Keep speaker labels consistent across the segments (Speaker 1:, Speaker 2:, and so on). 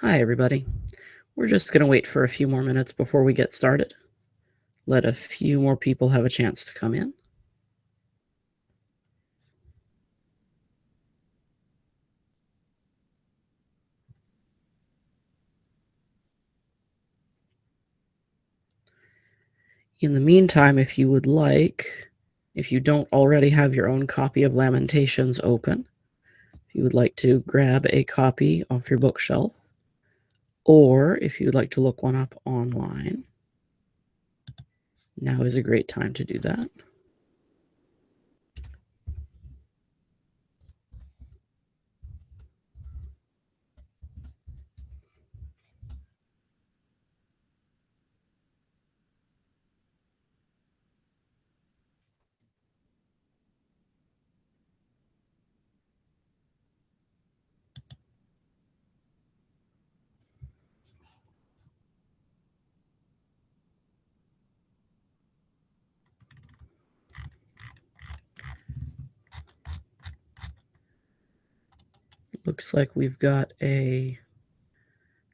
Speaker 1: Hi, everybody. We're just going to wait for a few more minutes before we get started. Let a few more people have a chance to come in. In the meantime, if you would like, if you don't already have your own copy of Lamentations open, if you would like to grab a copy off your bookshelf, or if you would like to look one up online, now is a great time to do that. Looks like we've got a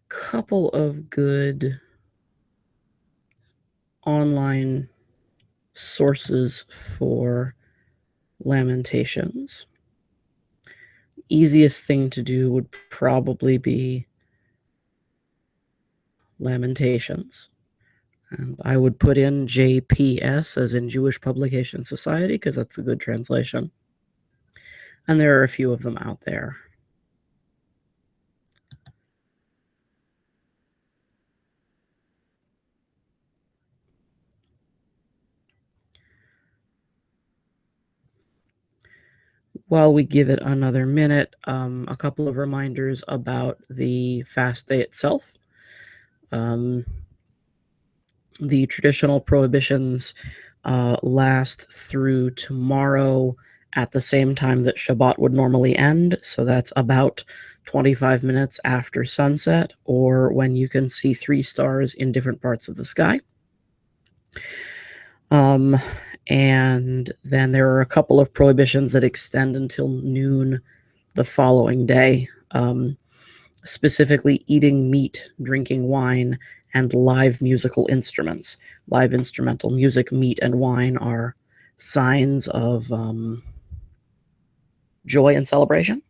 Speaker 1: couple of good online sources for Lamentations. Easiest thing to do would probably be Lamentations. And I would put in JPS, as in Jewish Publication Society, because that's a good translation. And there are a few of them out there. While we give it another minute, a couple of reminders about the fast day itself. The traditional prohibitions last through tomorrow at the same time that Shabbat would normally end. So that's about 25 minutes after sunset, or when you can see 3 stars in different parts of the sky. And then there are a couple of prohibitions that extend until noon the following day, specifically eating meat, drinking wine, and live musical instruments. Live instrumental music, meat, and wine are signs of joy and celebration,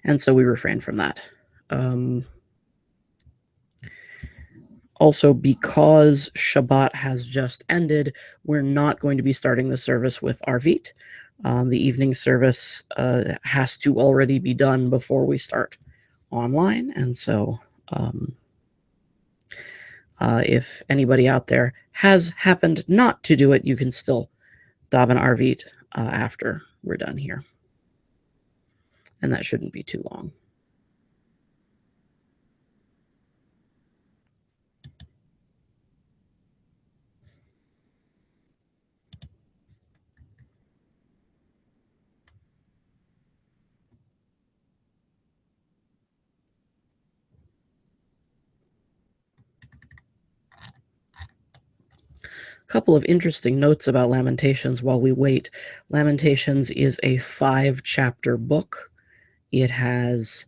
Speaker 1: and so we refrain from that. Also, because Shabbat has just ended, we're not going to be starting the service with Arvit. The evening service has to already be done before we start online, and so if anybody out there has happened not to do it, you can still daven Arvit after we're done here, and that shouldn't be too long. Couple of interesting notes about Lamentations while we wait. Lamentations is a 5-chapter book. It has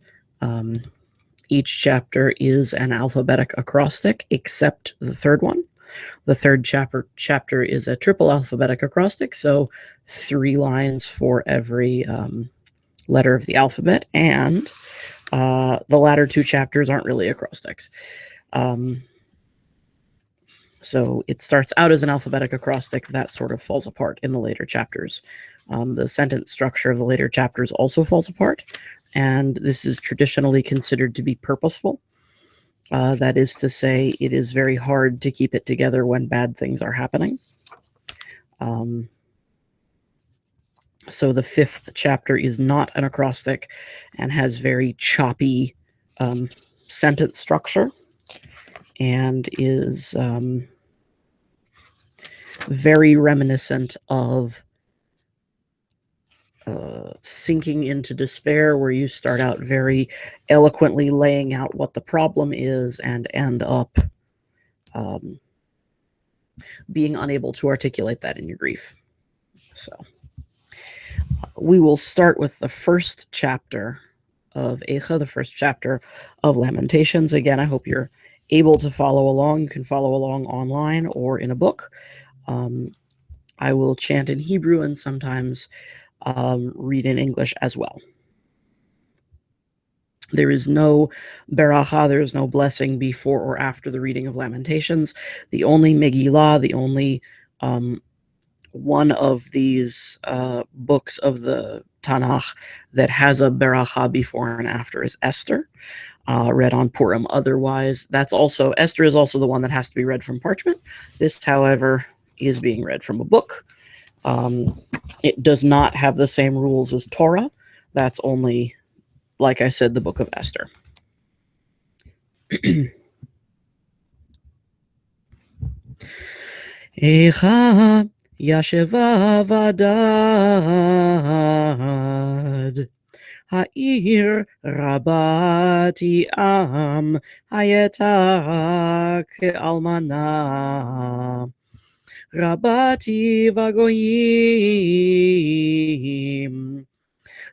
Speaker 1: each chapter is an alphabetic acrostic, except the third one. The third chapter is a triple alphabetic acrostic, so 3 lines for every letter of the alphabet, and the latter 2 chapters aren't really acrostics. So it starts out as an alphabetic acrostic that sort of falls apart in the later chapters. The sentence structure of the later chapters also falls apart, and this is traditionally considered to be purposeful. That is to say, it is very hard to keep it together when bad things are happening. So the 5th chapter is not an acrostic and has very choppy sentence structure, and is very reminiscent of sinking into despair, where you start out very eloquently laying out what the problem is and end up being unable to articulate that in your grief. So we will start with the first chapter of Eicha, the first chapter of Lamentations. Again, I hope you're able to follow along. You can follow along online or in a book. I will chant in Hebrew and sometimes read in English as well. There is no beracha, there is no blessing before or after the reading of Lamentations. The only Megillah, the only one of these books of the Tanakh that has a beracha before and after is Esther, read on Purim. Otherwise, Esther is also the one that has to be read from parchment. This, however, is being read from a book. It does not have the same rules as Torah. That's only, like I said, the book of Esther. Eicha yasheva vadad, ha'ir rabati am, hayeta ke'almana, rabati vagoyim,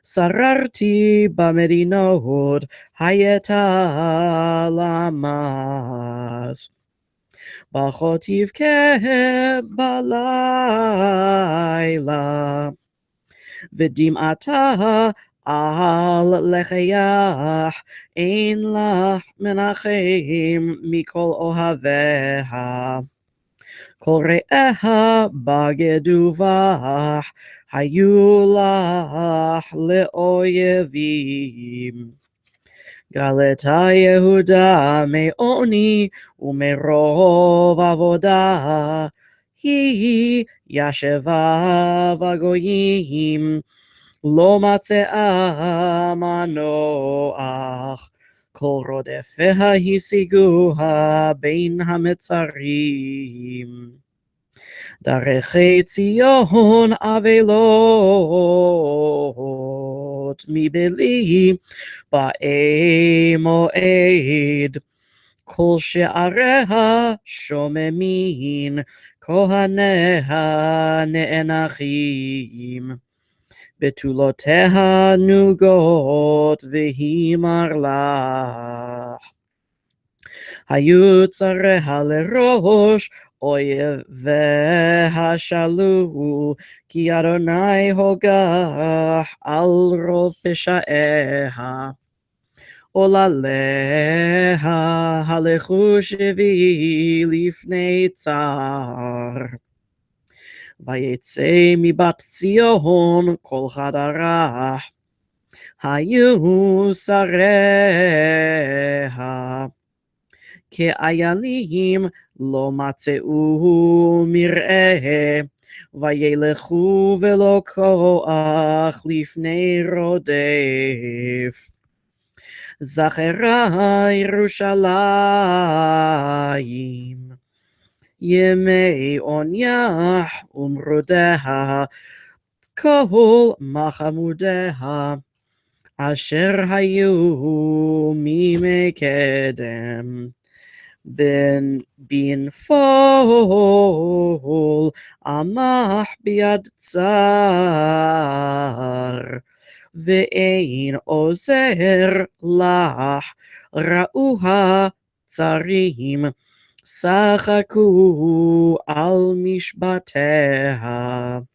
Speaker 1: sararti bamedinot, hayeta lamas. Bachotiv ke balayla, v'dim ata al lechayach, ein lach menachem mikol ohaveha, kol re'eha bageduvach, hayu lach le'oyevim. Galeta Yehuda me'oni umerov avoda, hi yasheva vagoyim, lo matzea manoach, kol rodefeha hisiguha bein hametzarim. Darechei Tzion avelot mibeli ba'e moed, kol she'areha shomemin, kohaneha ne'enachim, betuloteha nugot v'himar lach. Hayu tzareha lerosh oyeveha shalu, ki Adonai hogach al rov pesha'eha. Olaleha halechu shevi lifnei tzar, vayetze mibat Tzion kol chadarah, hayu sareha, ke'ayalim lo matzeu mir'eh, vayelechu velo koach lifnei rodef. Zachera Yerushalayim, Yemei onyah umrodeha, kol machamudeha, asher hayu mimekedem, bin fol amah biad tzar, ve'ein ozer lach, ra'uha tzarim, sachaku al mishbateha.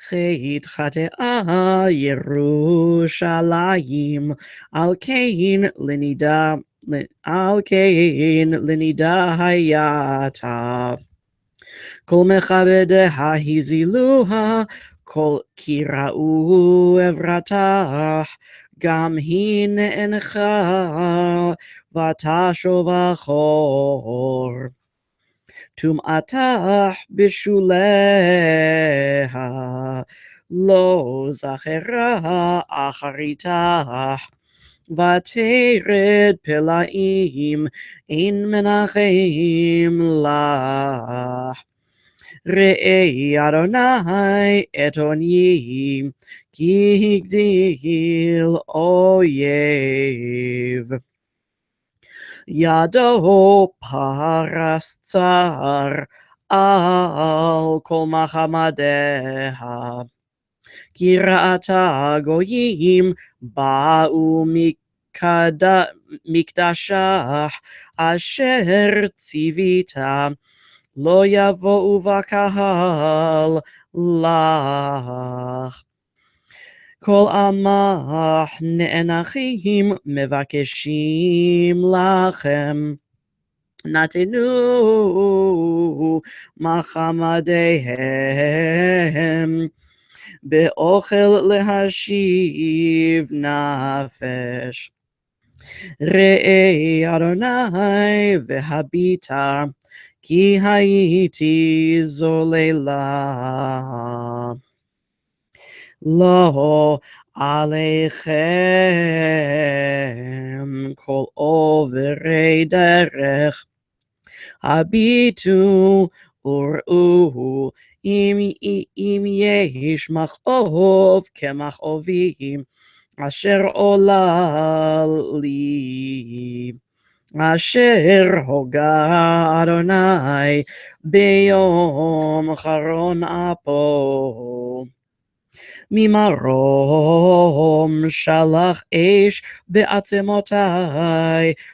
Speaker 1: Chet chate'a Yerushalayim, al kein linida hayata. Kol mechabedeha hiziluha, kol kira'u evratah, gam hi ne'encha vatashov achor. Tum'atah bishuleha, lo zachera acharitah, vatered pelaim, ein menachem lach. Re'ei Adonai et onyim, ki higdil oyev. Yado paras tzar al kol machamadeha, כי ראתה גויים באו מקדשך אשר ציווית לא יבואו בקהל לך. כל עמך נאנחים מבקשים לכם נתנו מחמדיהם באוכל להשיב נפש. ראה אדוני והביטה כי הייתי זוללה. לא עליכם כל עוברי דרך הביטו וראו אם יש מכאוב כמכאובי אשר עולה לי אשר הוגה אדוני ביום אחרון אפו. ממרום שלח אש בעצמותי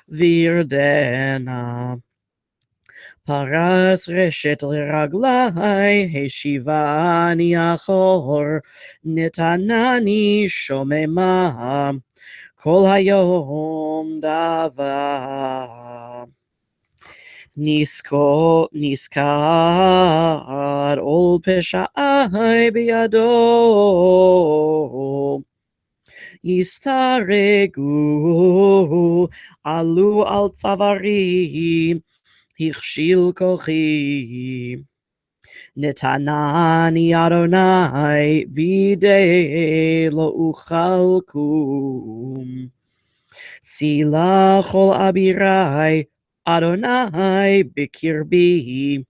Speaker 1: וירדנה. פרס רשת לרגלי, השיבני אחור, נתנני שוממה, כל היום דבה. נזכר עול פשעי בידו, יסתרגו, עלו על צווארי, הכשיל כוחי. נתנני אדוני בידי לא אוכל קום. סילה כל אבירי אדוני בקרבי,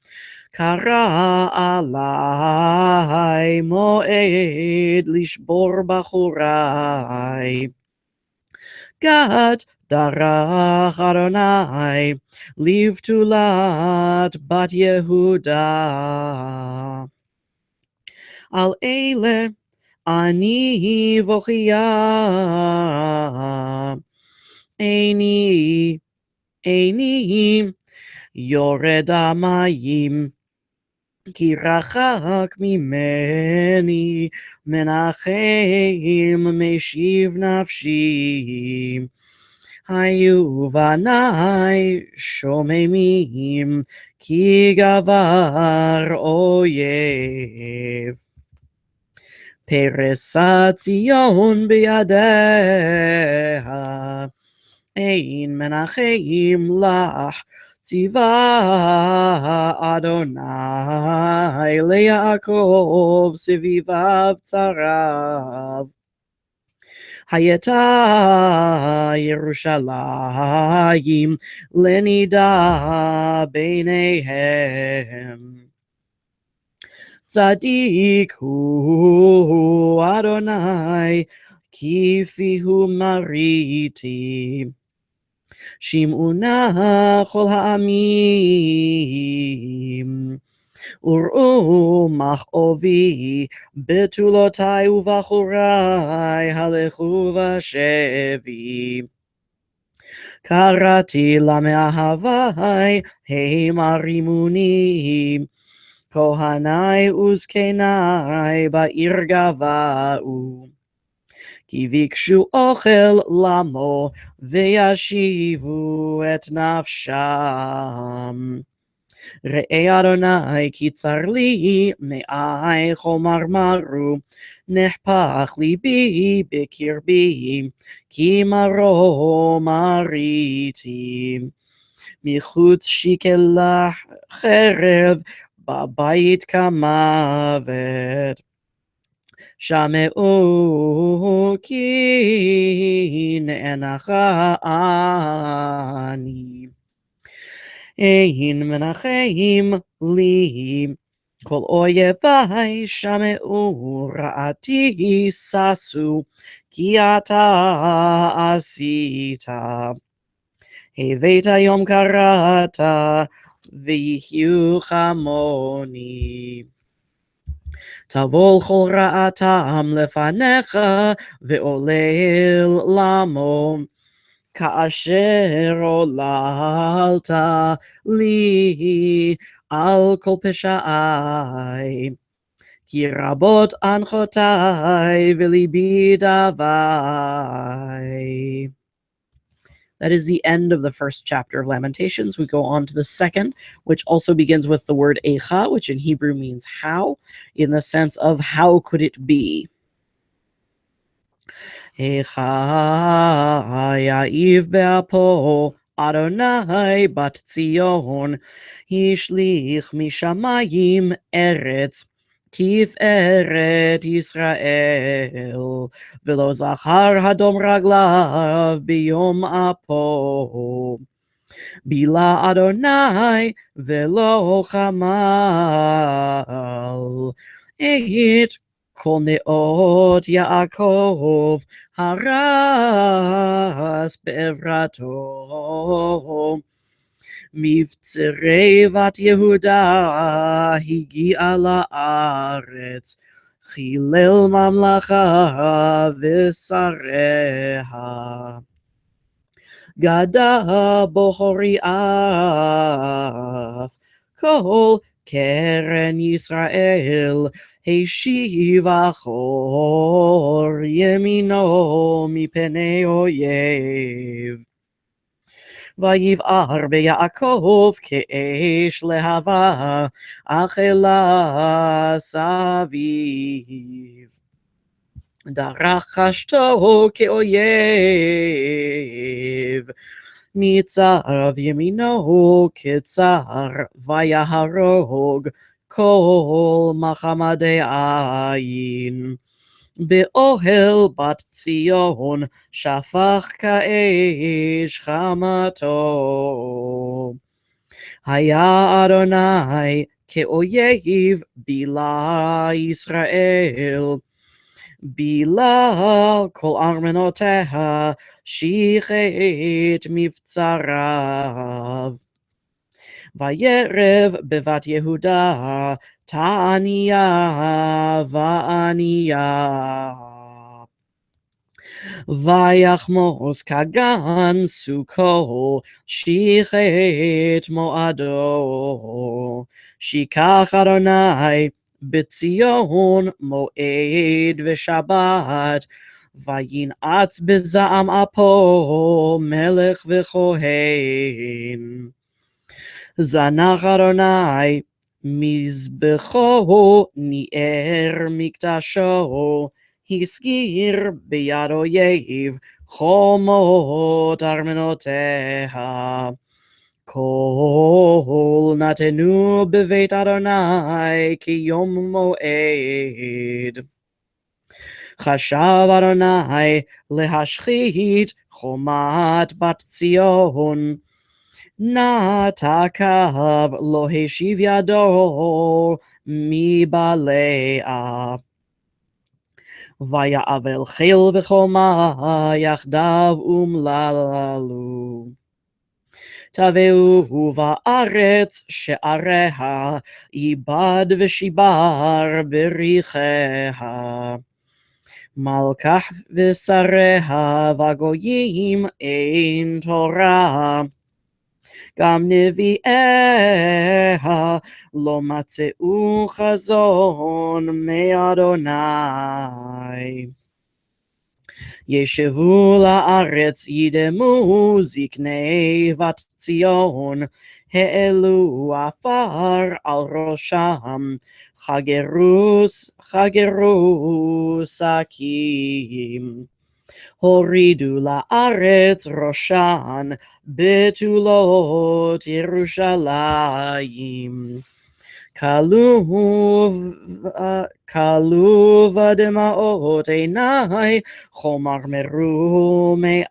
Speaker 1: קרא עלי מועד לשבור בחורי. גד דרך אדוני לבתולת בת יהודה. על אלה אני בוכייה, איני יורד המים, כי רחק ממני מנחם משיב נפשי. היו בני שוממים, כי גבר אויב. פרסת ציון בידיה, אין מנחם לך, ציווה אדוני ליעקב סביביו צריו. הייתה ירושלים לנידה ביניהם. צדיק הוא אדוני כי פיהו מריתי. שמעו נא כל העמים וראו מכאובי בתולותי ובחורי הלכו בשבי. קראתי למאהבי הם הרימוני, כהני וזקני בעיר גבהו. כי ביקשו אוכל למו וישיבו את נפשם. ראה אדוני כי צר לי מאי חומר מרו, נחפך ליבי בקרבי, כי מרו מריתי. מחוץ שיקלח חרב, בבית כמוות. שמעו כי נאנחה אני. אין מנחם לי, כל אויבי שמעו רעתי ששו, כי אתה עשית. הבאת יום קראת ויחיו כמוני. תבול כל רעתם לפניך, ועולל למו, כאשר עוללת לי על כל פשעי. כי רבות אנחותי וליבי דווי. That is the end of the first chapter of Lamentations. We go on to the second, which also begins with the word echa, which in Hebrew means how, in the sense of how could it be. Echa ya'iv be'apo Adonai bat Zion, hishlich mishamayim eretz Tiferet Yisrael, velo zachar hadom raglav biyom apo. Bila Adonai velo chamal. Et kol neot Yaakov haras be'evrato. מבצרי בת יהודה הגיעה לארץ, חילל ממלכה ושריה. גדה בחורי אף, כל קרן ישראל השיב אחור ימינו מפני אויב. ויבער ביעקב כאש להבה, אכלה סביב. דרך חשתו כאויב, ניצב ימינו כצר, ויהרוג כל מחמדי עין. באוהל בת ציון שפך כאש חמתו. היה אדוני כאויב בילה ישראל, בילה כל ארמנותיה שיחת מבצריו. וירב בבת יהודה תעניה ועניה. ויחמוס כגן סוכו שיחת מועדו. שיקח אדוני בציון מועד ושבת, וינעץ בזעם אפו מלך וכהן. זנח אדוני מזבחו, ניער מקדשו, הסגיר ביד אויב חומות ארמנותיה. כל נתנו בבית אדוני כיום מועד. חשב אדוני להשחית חומת בת ציון, נתקיו לא השיב ידו מבעליה. ויעבל חיל וחומה יחדיו אומללו. תבואו בארץ שעריה, איבד ושיבר בריחיה. מלכך ושריה וגויים אין תורה, גם נביאיה לא מצאו חזון מאדוני. ישבו לארץ ידמו זקני בת ציון, העלו עפר על ראשם, חגרו שקים. הורידו לארץ ראשן בתולות ירושלים. כלו ודמעות עיני, חומר מרומי,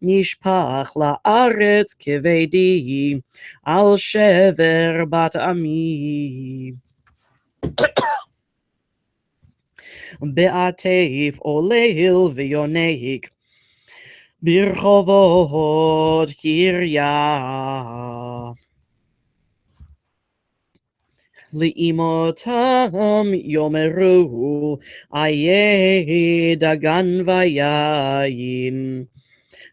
Speaker 1: נשפך לארץ כבדי, על שבר בת עמי. בעטף עולל ויונק, ברחובות קריה. לאמותם יאמרו איה דגן ויין,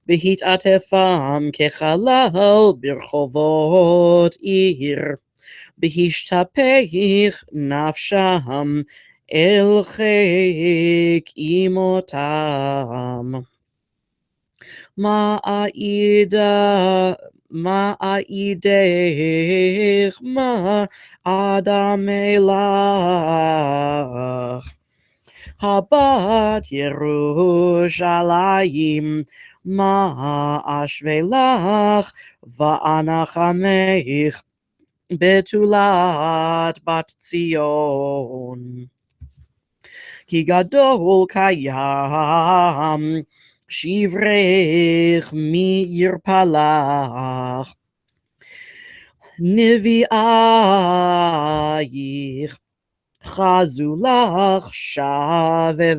Speaker 1: בהתעטפם כחלל ברחובות עיר, בהשתפך נפשם אל חיק אמותם. מה אעידך מה אדם מלך, הבת ירושלים מה אשווה לך, ואנחמך בתולת בת ציון. כי גדול קיים שברך מי ירפא לך, נביאייך חזו לך שווה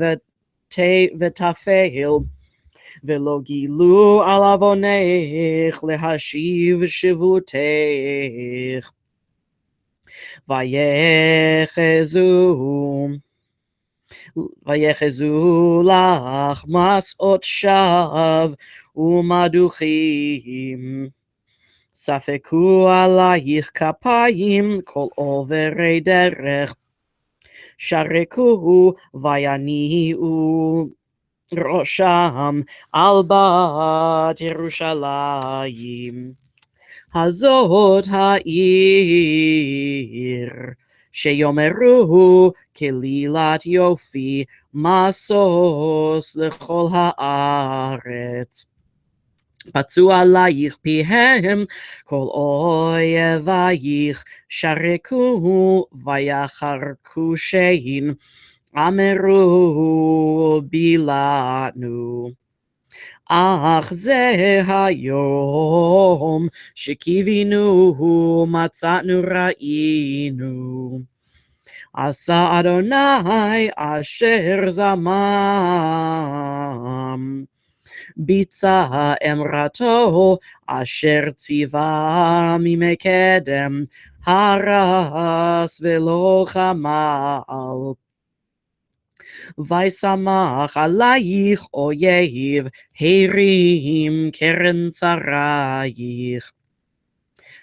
Speaker 1: ותפל, ולא גילו על עוונך להשיב שבותך. ויחזו לך מסעות שווא ומדוכים, ספקו עלייך כפיים כל עוברי דרך, שרקו ויניעו ראשם על בת ירושלים. הזאת העיר שיאמרו כלילת יופי, משוש לכל הארץ. פצו עלייך פיהם כל אויבייך, שרקו ויחרקו שיין, אמרו בילענו. אך זה היום שקיווינו, מצאנו ראינו. עשה אדוני אשר זמם, ביצע אמרתו אשר ציווה ממקדם, הרס ולא חמל. וישמח עלייך אויב, הרים קרן צריך.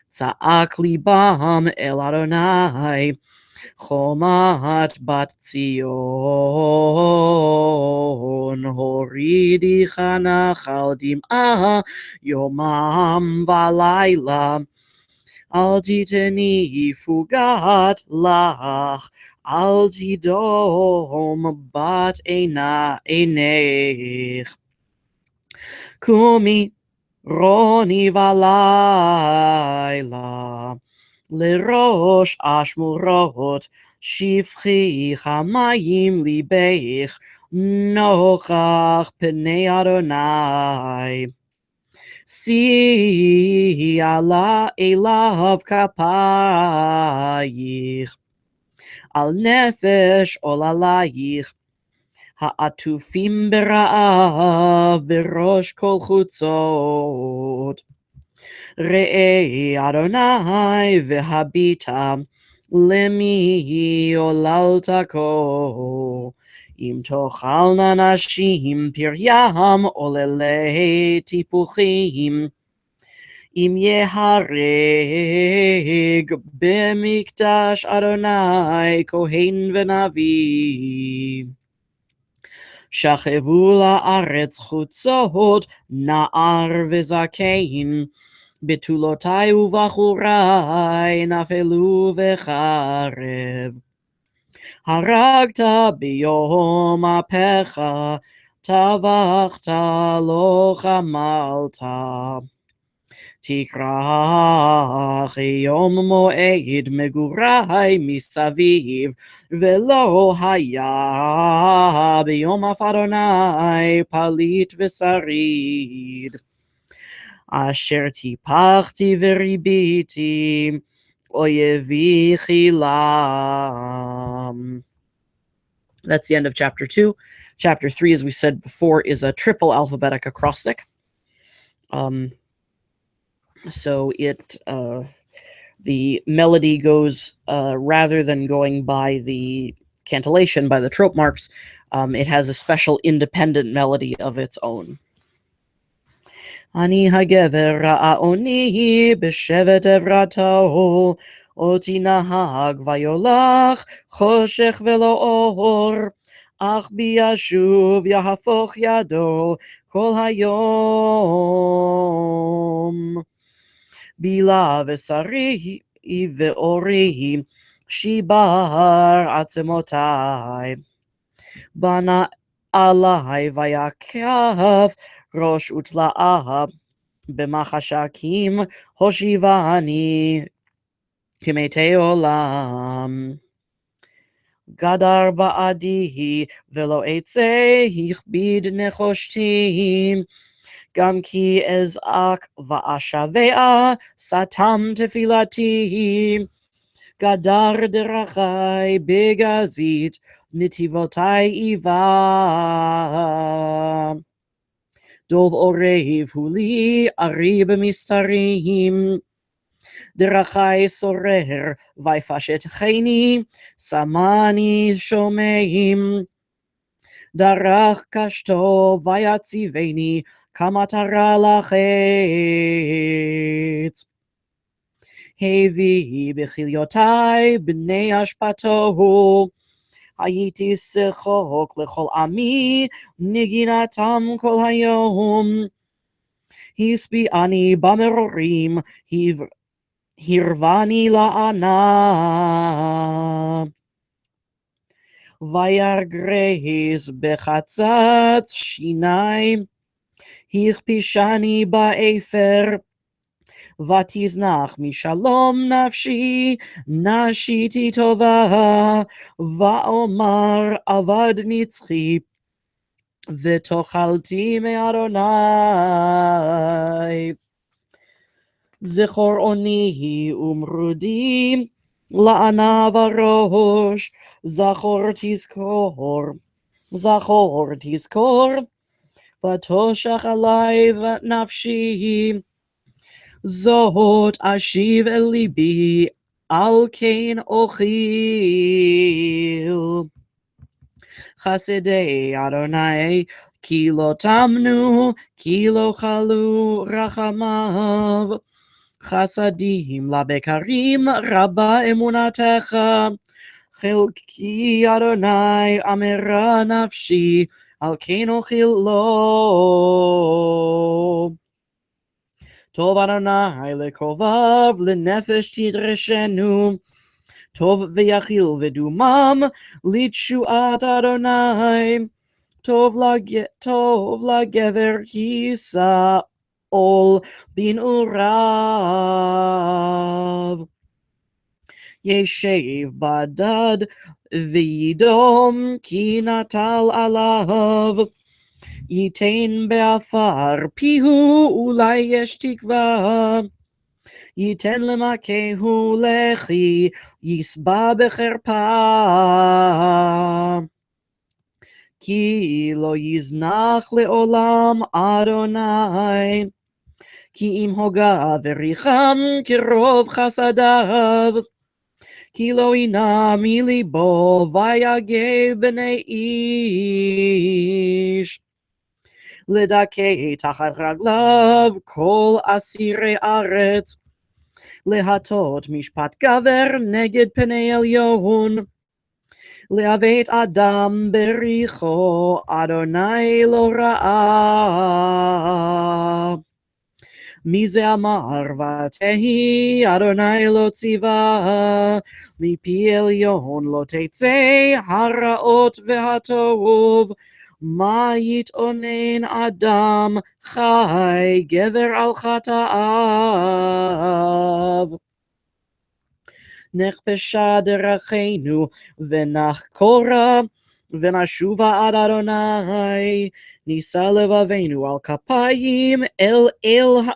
Speaker 1: צעק ליבם אל אדוני, חומת בת ציון. הורידיך נחל דמעה יומם ולילה, אל תיתני פוגת לך, אל תדום בת עינך. קומי רוני ולילה, לראש אשמורות שפכי המים ליבך, נוכח פני אדוני. שאי אליו כפייך, על נפש עוללייך, העטופים ברעב בראש כל חוצות. ראה אדוני והביטה, למי עוללת כה? אם תאכלנה נשים פריים עוללי טיפוחים, אם יהרג במקדש אדוני כהן ונביא. שכבו לארץ חוצות נער וזקן, בתולותי ובחורי נפלו בחרב. הרגת ביום אפיך, טבחת לא חמלת. תקרח יום מועד מגורי מסביב, ולא היה ביום אף אדוני פליט ושריד. אשר טיפחתי וריביתי, oyevi chilam. That's the end of chapter 2. Chapter 3, as we said before, is a triple alphabetic acrostic. So it The melody goes, rather than going by the cantillation, by the trope marks, it has a special independent melody of its own. אני הגבר העוני בשבט עברתו, אותי נהג ויולך חושך ולא אור, אך בי ישוב יהפוך ידו כל היום. בילה ושרי ואורי שיבר עצמותיי, בנה עלי ויקף ראש ותלאה, במחשכים הושיבני כמתי עולם. גדר בעדי ולא אצא, הכביד נחושתי, גם כי אזעק ואשבע, סתם תפילתי. גדר דרכי בגזית, נתיבותי איבה. דוב עורב הוא לי, ארי במסתרים. דרכי סורר, ויפשט חני, שמני שומעים. דרך קשתו, ויציבני, כמטרה לחץ. הביא בכליותי, בני אשפתו, הייתי שחוק לכל עמי, נגינתם כל היום. השביעני במרורים, הרבני לענה. וירגז בחצץ שיני, הכפישני באפר. ותזנח משלום נפשי, נשיתי טובה, ואומר עבד נצחי, ותאכלתי מאדוני. זכור עוני ומרודי, לענה וראש, זכור תזכור, ותושך עלי נפשי. זאת אשיב אל ליבי, על כן אוכל. חסדי אדוני, כי לא תמנו, כי לא חלו רחמיו. חסדים לבקרים, רבה אמונתך. חלקי אדוני, אמרה נפשי, על כן אוכל לו. טוב אדוני לקרוביו, לנפש תדרשנו. טוב ויחיל ודומם, לתשועת אדוני. טוב לגבר כיסא עול בנעוריו. ישב בדד וידום, כי נטל עליו. ייתן בעפר פיהו, אולי יש תקווה. ייתן למכהו לחי, יסבע בחרפה. כי לא יזנח לעולם אדוני, כי אם הוגה וריחם כרוב חסדיו. כי לא ינע מליבו ויגע בני איש. לדכא תחת רגליו כל אסירי ארץ. להטות משפט גבר נגד פני עליון. לעוות אדם בריחו, אדוני לא ראה. מי זה אמר ותהי, אדוני לא ציווה. מפי עליון לא תצא הרעות והטוב. מה יתאונן אדם חי, גבר על חטאיו. נכפשה דרכינו ונחקורה, ונשובה עד אדוני. נישא לבבינו על כפיים, אל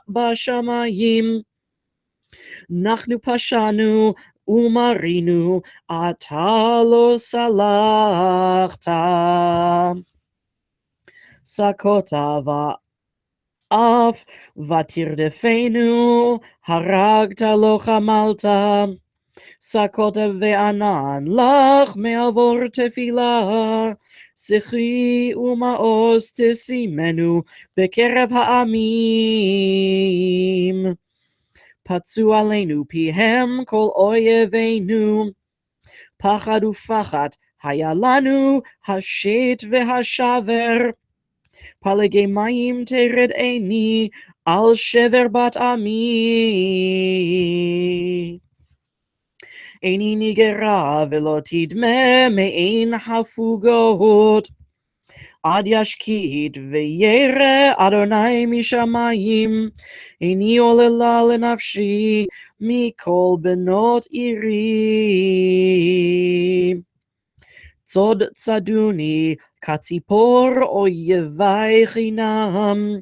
Speaker 1: בשמיים. אנחנו פשענו ומרינו, אתה לא סלחת. סקות אף ותרדפנו, הרגת לא חמלת, שקות וענן לך מעבור תפילה, שיחי ומעוז תשימנו בקרב העמים. פצו עלינו פיהם כל אויבינו, פחד ופחד היה לנו השט והשבר, פלגי מים תרד עיני על שבר בת עמי. עיני נגרה ולא תדמה מעין הפוגות, עד ישקיט וירא אדוני משמיים. עיני עוללה לנפשי מכל בנות עירי. צוד צדוני כציפור אויבי חינם,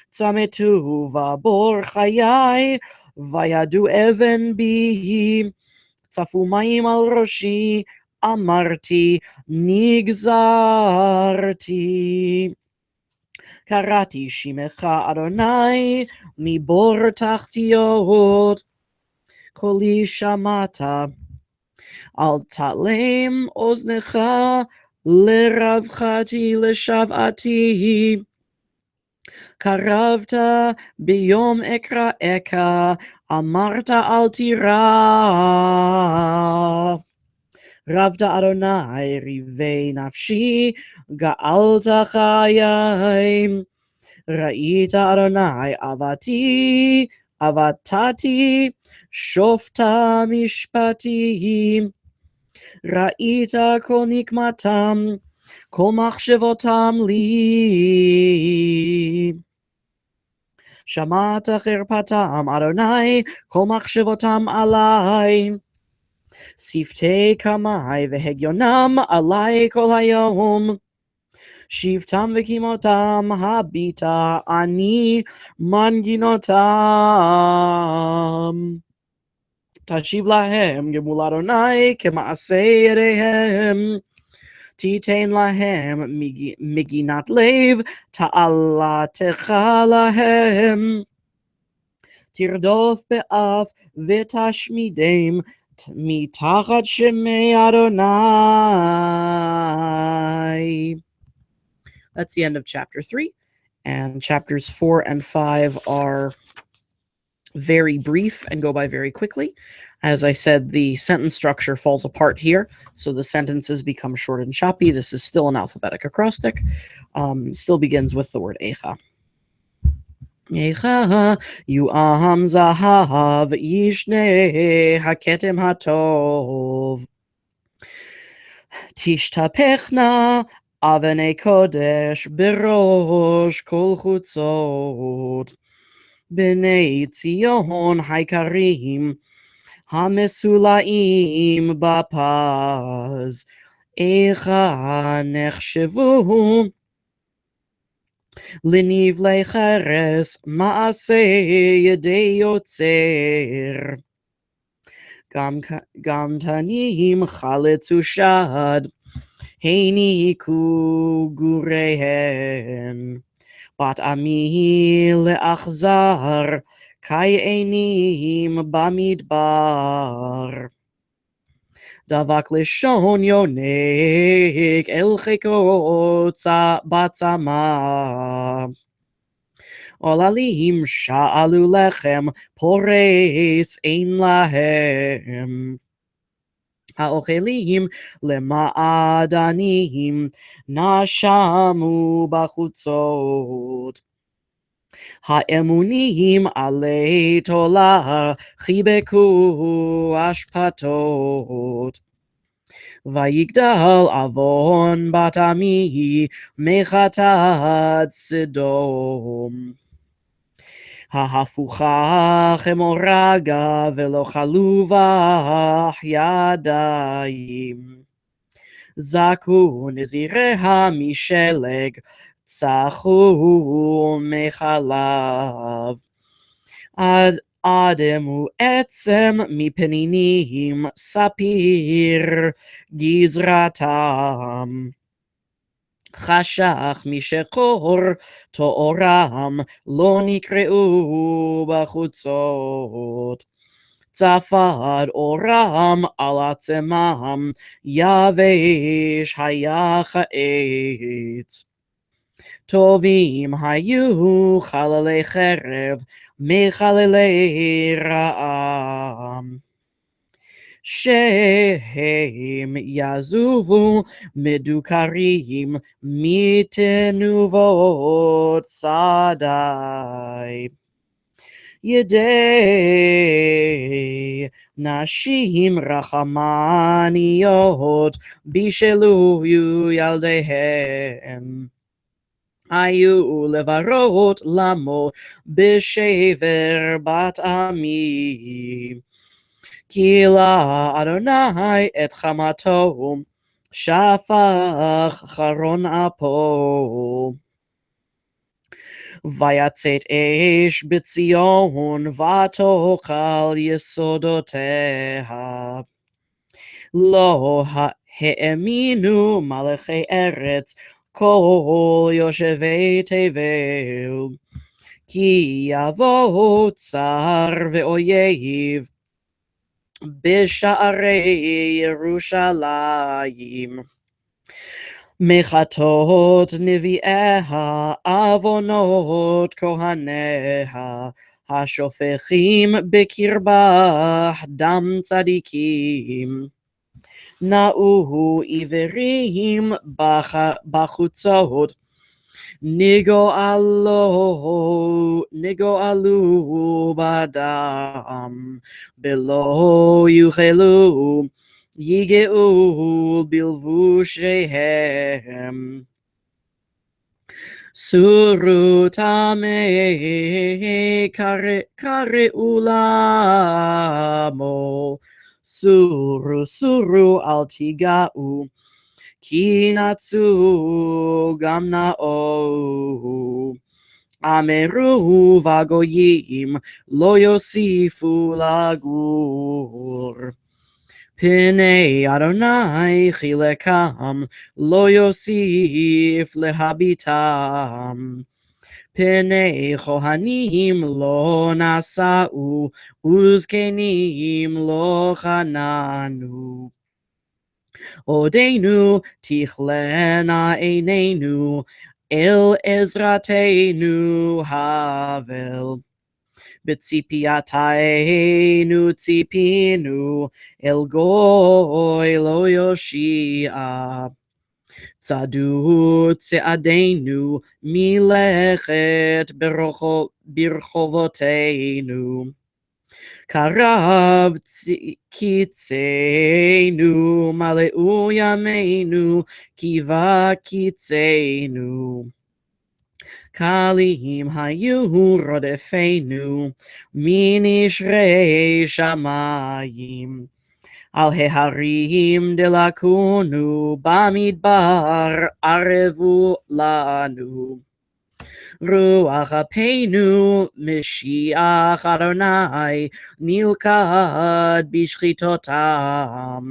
Speaker 1: צמתו בבור חיי וידו אבן בי, צפו מים על ראשי אמרתי נגזרתי. קראתי שמך אדוני מבור תחתיות, קולי שמעת אל תעלם אוזנך לרווחתי לשוועתי. קרבת ביום אקראך, אמרת אל תירא. רבת אדוני ריבי נפשי, גאלת חיי. ראית אדוני עבדתי, שופטה משפטי. ראית כל נקמתם, כל מחשבותם לי. שמעת חרפתם אדוני, כל מחשבותם עלי. שפתי קמי והגיונם עלי כל היום. שבטם וקימותם הביטה אני מנגינותם. תשיב להם גמול אדוני כמעשה ידיהם. תיתן להם מגינת לב, תעלתך להם. תרדוף באף ותשמידם מתחת שמי אדוני. That's the end of chapter 3, and chapters 4 and 5 are very brief and go by very quickly. As I said, the sentence structure falls apart here, so the sentences become short and choppy. This is still an alphabetic acrostic. Still begins with the word Eicha. Eicha yu'am zahav yishne haketem hatov tishtapechna avnei kodesh berosh kol chutzot bnei Tzion haikarim hamesulaim bapaz Eicha nechshevu לנבלי חרס מעשה ידי יוצר. גם תנים חלצו שד, העניקו גוריהן. בת עמי לאכזר, כעינים במדבר. דבק לשון יונק אל חיקו בצמא. עוללים שאלו לחם פורס אין להם. האוכלים למעדנים נשמו בחוצות. האמונים עלי תולה חיבקו אשפתות. ויגדל עוון בת עמי מחטאת סדום. ההפוכה חמורגה ולא חלו בך ידיים. זעקו נזיריה משלג, צחו מחלב. אדמו עצם מפנינים, ספיר גזרתם. חשך משחור תוארם לא נקראו בחוצות. צפד אורם על עצמם, יבש היה כעץ. טובים היו חללי חרב מחללי רעם. שהם יזובו מדוכרים מתנובות שדי. ידי נשים רחמניות בישלו ילדיהם. היו לברות למו בשבר בת עמי. כי לאדוני את חמתו שפך חרון אפו. ויצאת אש בציון ותאכל יסודותיה. לא האמינו מלכי ארץ כל יושבי תבל. כי יבוא צר ואויב בשערי ירושלים. מחטות נביאיה, עוונות כהניה, השופכים בקרבה דם צדיקים. נאו עיוורים בחוצות, נגואלו בדם, בלא יוכלו יגעו בלבושיהם. סורו טמא קראו למו, סורו אל תיגעו, כי נצו גם נאו. אמרו בגויים לא יוסיפו לגור. פני אדוני חילקם לא יוסיף להביטם. פני כהנים לא נשאו וזקנים לא חננו. עודנו תכלנה עינינו אל עזרתנו הבל. בציפייתנו ציפינו אל גוי לא יושיע. צעדו צעדינו מלכת ברחובותינו. קרב קיצנו מלאו ימינו קיבה קיצנו. קלים היו רודפינו מנשרי שמיים. על ההרים דלקונו במדבר ערבו לנו. רוח אפינו משיח אדוני נלכד בשחיתותם.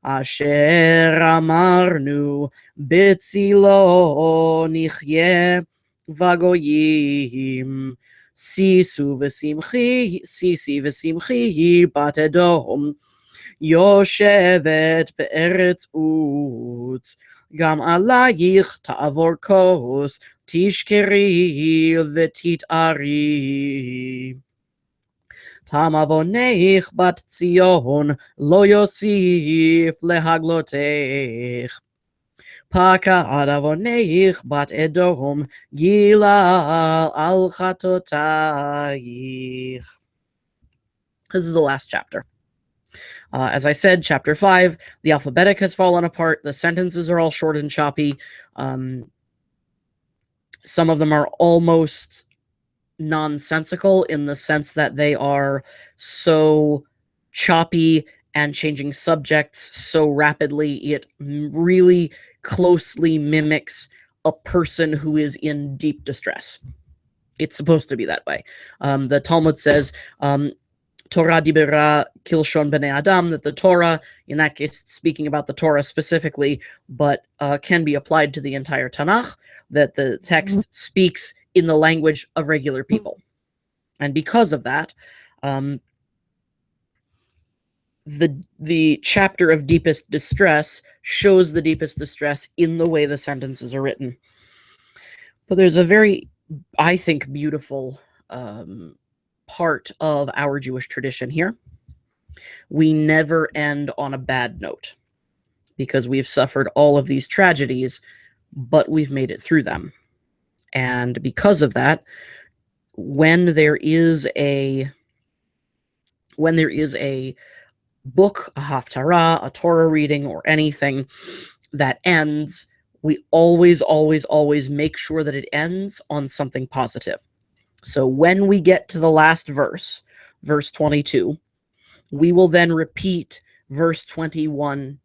Speaker 1: אשר אמרנו בצילו נחיה וגויים. שישי ושמחי בת אדום יושבת בארץ עוץ. גם עלייך תעבור כוס תשכרי ותתארי. תם עוונך בת ציון לא יוסיף להגלותך. פקד עוונך בת אדום גילה על חטאותייך. This is the last chapter. As I said, chapter 5, the alphabetic has fallen apart. The sentences are all short and choppy. Some of them are almost nonsensical in the sense that they are so choppy and changing subjects so rapidly. It really closely mimics a person who is in deep distress. It's supposed to be that way. The Talmud says, Torah dibera kilshon b'nei adam, that the Torah, in that case, speaking about the Torah specifically, but can be applied to the entire Tanakh, that the text speaks in the language of regular people. And because of that, the chapter of deepest distress shows the deepest distress in the way the sentences are written. But there's a very, I think, beautiful part of our Jewish tradition here. We never end on a bad note because we've suffered all of these tragedies, but we've made it through them. And because of that, when there is a book, a haftarah, a Torah reading, or anything that ends, we always, always, always make sure that it ends on something positive. So when we get to the last verse, verse 22, we will then repeat verse 21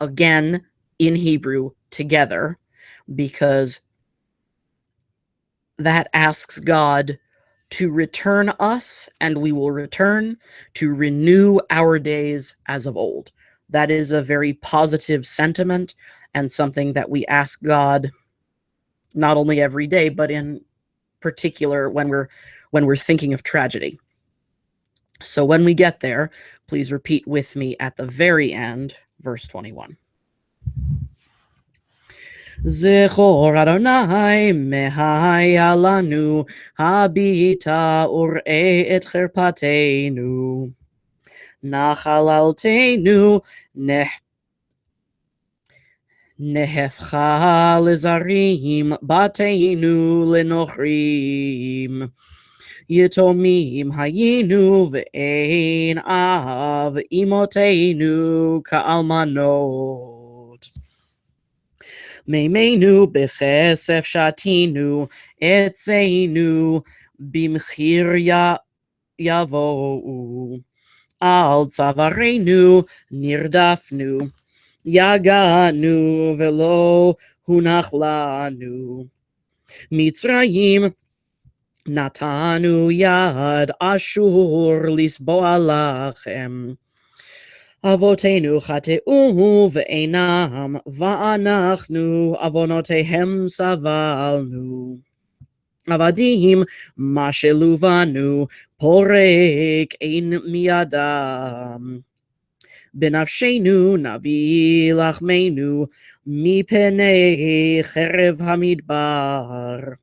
Speaker 1: again in Hebrew together, because that asks God to return us, and we will return, to renew our days as of old. That is a very positive sentiment, and something that we ask God not only every day, but in particular when we're thinking of tragedy. So when we get there, please repeat with me at the very end, verse 21. Zechor Adonai mehaya lanu, habita ur'e et cherpatenu, nachalaltenu nehefcha lezarim, batenu lenochrim. Yitomim hayinu ve'ein av imotenu ka'almanot. Meimenu bechesef shatinu, etzeinu bimchir yavo'u. Al tzavarenu nirdafnu, yaganu velo hunach lanu. Mitzrayim Natanu yad ashur lisboa lachem. Avotenu chateu ve'enam, va'anachnu avonotehem savalnu. Avadim masheluvanu, porek ein miadam. Benafshenu navi lachmenu, mipenei cherev hamidbar.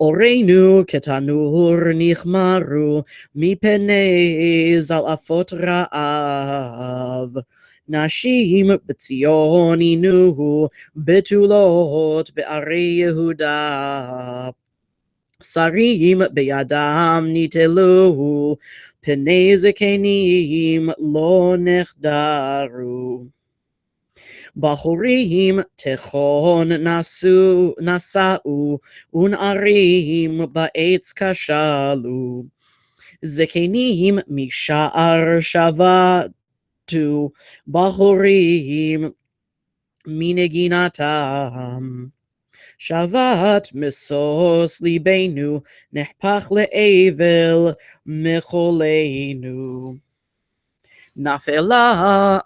Speaker 1: Orenu ketanur nichmaru, mipenei zalafot ra'av. Nashim b'tzion inu, betulot be'arei Yehuda. Sarim beyadam nitelu, penei zekenim lo nechdaru. Bahurim techon nasau, unarim ba'etz kashalu. Zekenim misha'ar shavatu, bahurim mineginatam. Shavat misos libenu, nehpach le'evel mecholenu. Nafela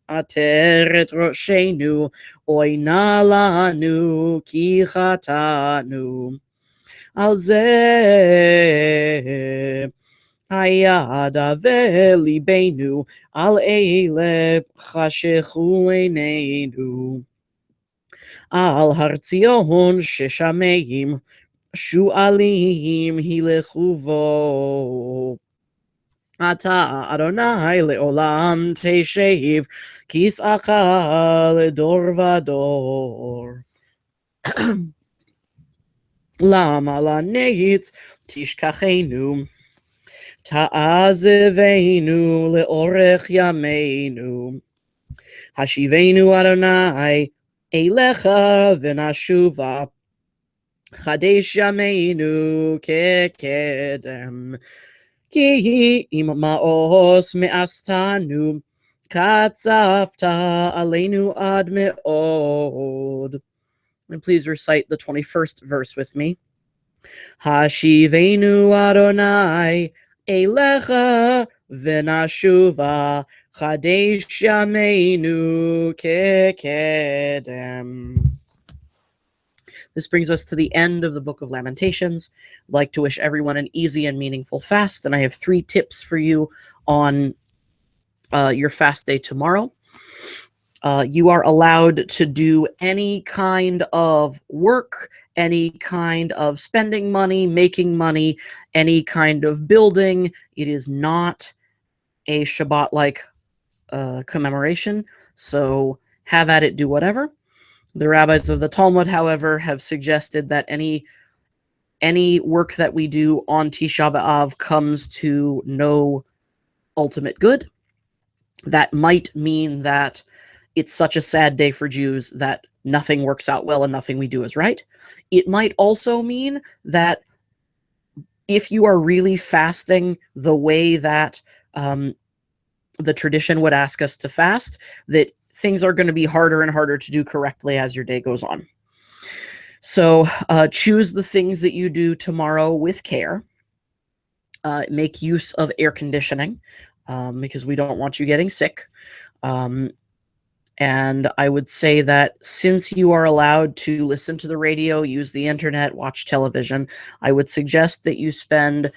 Speaker 1: ateret roshenu, oina lanu ki chatanu. Al zeh hayada velibenu, al eile chashechu einenu. Al hartzion sheshameim, shu'alim hilechuvo. Ata Adonai leolam teshev, kis'acha ledor vador. Lama laneitz tishkachenu, ta'azevenu leorech yameinu. Hashivenu Adonai eilecha v'nashuva, chadesh yameinu kekedem. Ki im ma'os me'astanu, katzafta aleinu ad me'od. And please recite the 21st verse with me. Hashivenu Adonai Elecha v'nashuva chadesh yameinu kekedem. This brings us to the end of the Book of Lamentations. I'd like to wish everyone an easy and meaningful fast, and I have 3 tips for you on your fast day tomorrow. You are allowed to do any kind of work, any kind of spending money, making money, any kind of building. It is not a Shabbat-like commemoration, so have at it, do whatever. The rabbis of the Talmud, however, have suggested that any work that we do on Tisha B'Av comes to no ultimate good. That might mean that it's such a sad day for Jews that nothing works out well and nothing we do is right. It might also mean that if you are really fasting the way that the tradition would ask us to fast, that things are going to be harder and harder to do correctly as your day goes on. So choose the things that you do tomorrow with care. Make use of air conditioning because we don't want you getting sick. And I would say that since you are allowed to listen to the radio, use the internet, watch television, I would suggest that you spend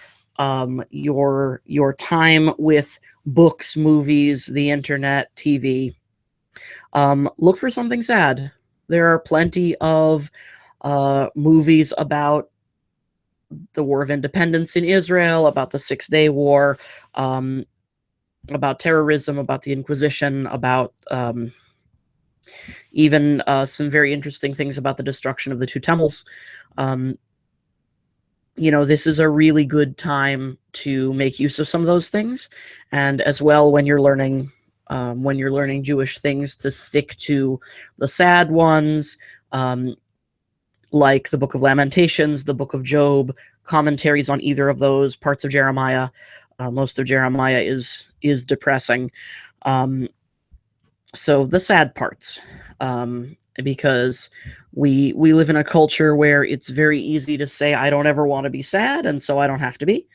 Speaker 1: your time with books, movies, the internet, TV. Look for something sad. There are plenty of movies about the War of Independence in Israel, about the 6-Day War, about terrorism, about the Inquisition, about even some very interesting things about the destruction of the 2 temples. This is a really good time to make use of some of those things, and as well when you're learning Jewish things, to stick to the sad ones, like the Book of Lamentations, the Book of Job, commentaries on either of those, parts of Jeremiah. Most of Jeremiah is depressing. So the sad parts, because we live in a culture where it's very easy to say, I don't ever want to be sad, and so I don't have to be.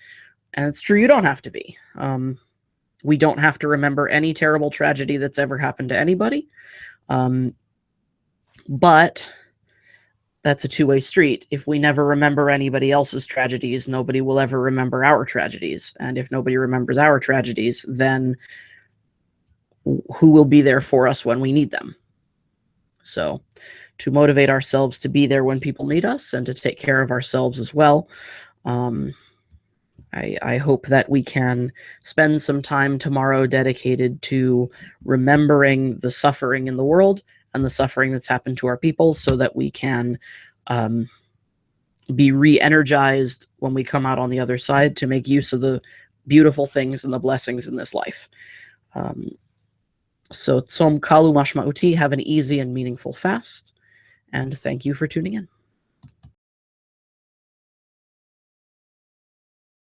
Speaker 1: And it's true, you don't have to be. We don't have to remember any terrible tragedy that's ever happened to anybody. But that's a two-way street. If we never remember anybody else's tragedies, nobody will ever remember our tragedies. And if nobody remembers our tragedies, then who will be there for us when we need them? So to motivate ourselves to be there when people need us and to take care of ourselves as well, I hope that we can spend some time tomorrow dedicated to remembering the suffering in the world and the suffering that's happened to our people, so that we can be re-energized when we come out on the other side to make use of the beautiful things and the blessings in this life. So Tzom Kalu Mashma'uti, have an easy and meaningful fast, and thank you for tuning in.